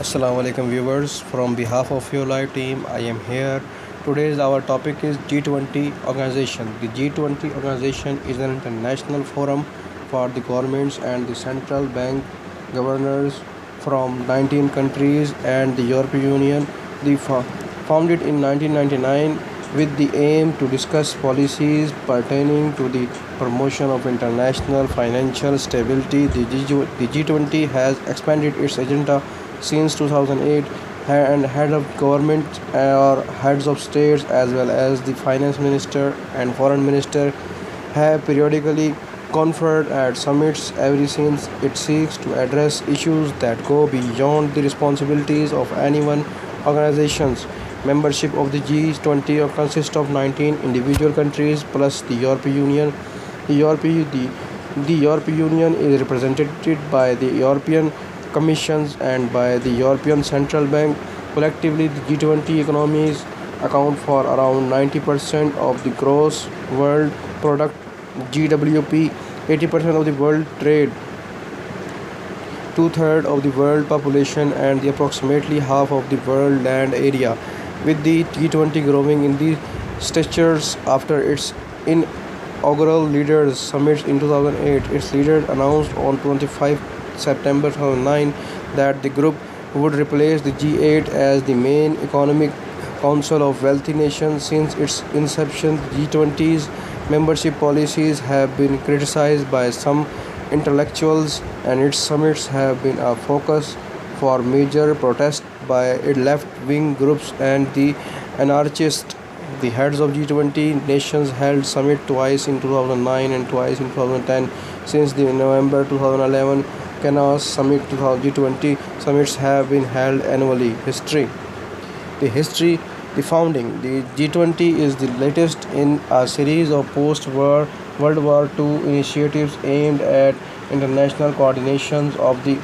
Assalamu alaikum viewers. From behalf of your live team, I am here. Today's our topic is G20 organization. The G20 organization is an international forum for the governments and the central bank governors from 19 countries and the European Union. The founded in 1999 with the aim to discuss policies pertaining to the promotion of international financial stability. The G20 has expanded its agenda since 2008, and head of government or heads of states as well as the finance minister and foreign minister have periodically conferred at summits every since it seeks to address issues that go beyond the responsibilities of any one organizations. Membership of the G20 consists of 19 individual countries plus the European Union. The European, the European Union is represented by the European Commissions and by the European Central Bank. Collectively, the G20 economies account for around 90% of the gross world product GWP, 80% of the world trade, two-thirds of the world population, and the approximately half of the world land area. With the G20 growing in the statures after its inaugural leaders summit in 2008, its leaders announced on 25 September 2009 that the group would replace the G8 as the main economic council of wealthy nations. Since its inception, the G20's membership policies have been criticized by some intellectuals, and its summits have been a focus for major protests by left-wing groups and the anarchists. The heads of G20 nations held summit twice in 2009 and twice in 2010. Since the November 2011 Cannes Summit, 2020 summits have been held annually. History, the founding. The G20 is the latest in a series of post-war World War II initiatives aimed at international coordinations of the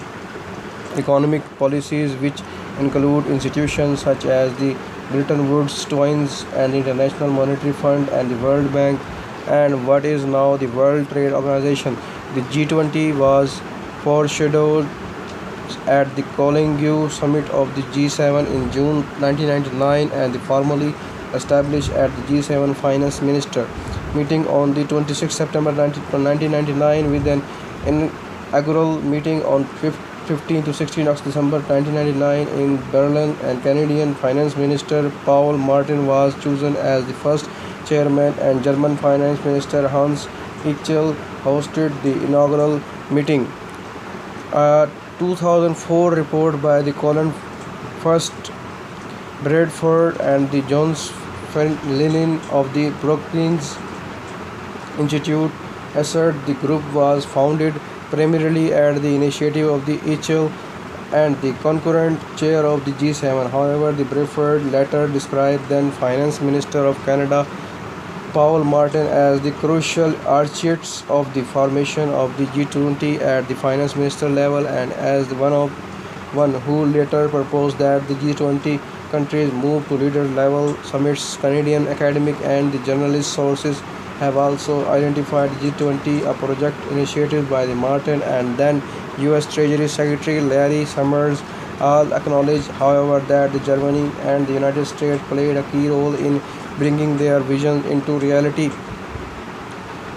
economic policies, which include institutions such as the Bretton Woods Twins and the International Monetary Fund and the World Bank and what is now the World Trade Organization. The G20 was foreshadowed at the Collingu summit of the G7 in June 1999 and formally established at the G7 finance minister meeting on the 26 September 1999 with an inaugural meeting on 15 to 16 December 1999 in Berlin, and Canadian Finance Minister Paul Martin was chosen as the first chairman, and German Finance Minister Hans Eichel hosted the inaugural meeting. A 2004 report by the Colin First Bradford and the Johns Linen of the Brookings Institute assert the group was founded primarily at the initiative of the Eichel and the concurrent chair of the G7. However, the Bradford later described then Finance Minister of Canada Paul Martin as the crucial architect of the formation of the G20 at the finance minister level, and as the one who later proposed that the G20 countries move to leader level summits. Canadian academic and the journalist sources have also identified G20 a project initiated by the Martin and then U.S. Treasury Secretary Larry Summers. All acknowledge, however, that the Germany and the United States played a key role in bringing their vision into reality.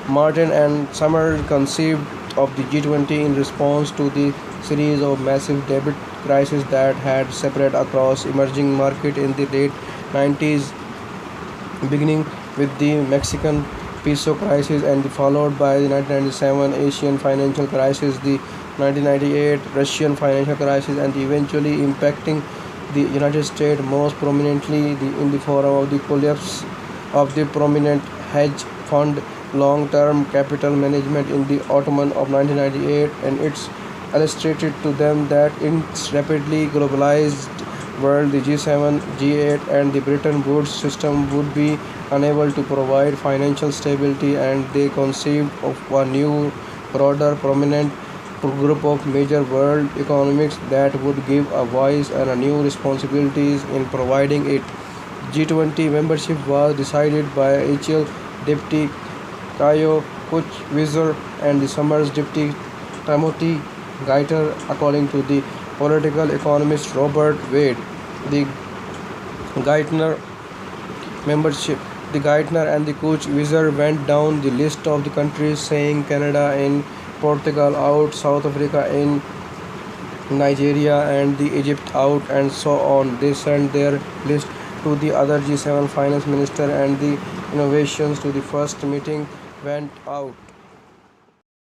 Martin and Summers conceived of the G20 in response to the series of massive debt crises that had spread across emerging markets in the late 90s, beginning with the Mexican peso crisis and followed by the 1997 Asian financial crisis, the 1998 Russian financial crisis, and eventually impacting the United States most prominently in the form of the collapse of the prominent hedge fund long-term capital management in the autumn of 1998, and it's illustrated to them that in its rapidly globalized world, the G7, G8, and the Bretton Woods system would be unable to provide financial stability, and they conceived of a new, broader, prominent group of major world economics that would give a voice and a new responsibilities in providing it. G20 membership was decided by HL Deputy Kayo Kuch Wizard and the Summers Deputy Timothy Geiter according to the political economist Robert Wade. The Geithner membership. The Geithner and the Coach Wizard went down the list of the countries, saying Canada in Portugal out, South Africa in, Nigeria and the Egypt out, and so on. They sent their list to the other G7 finance minister, and the innovations to the first meeting went out.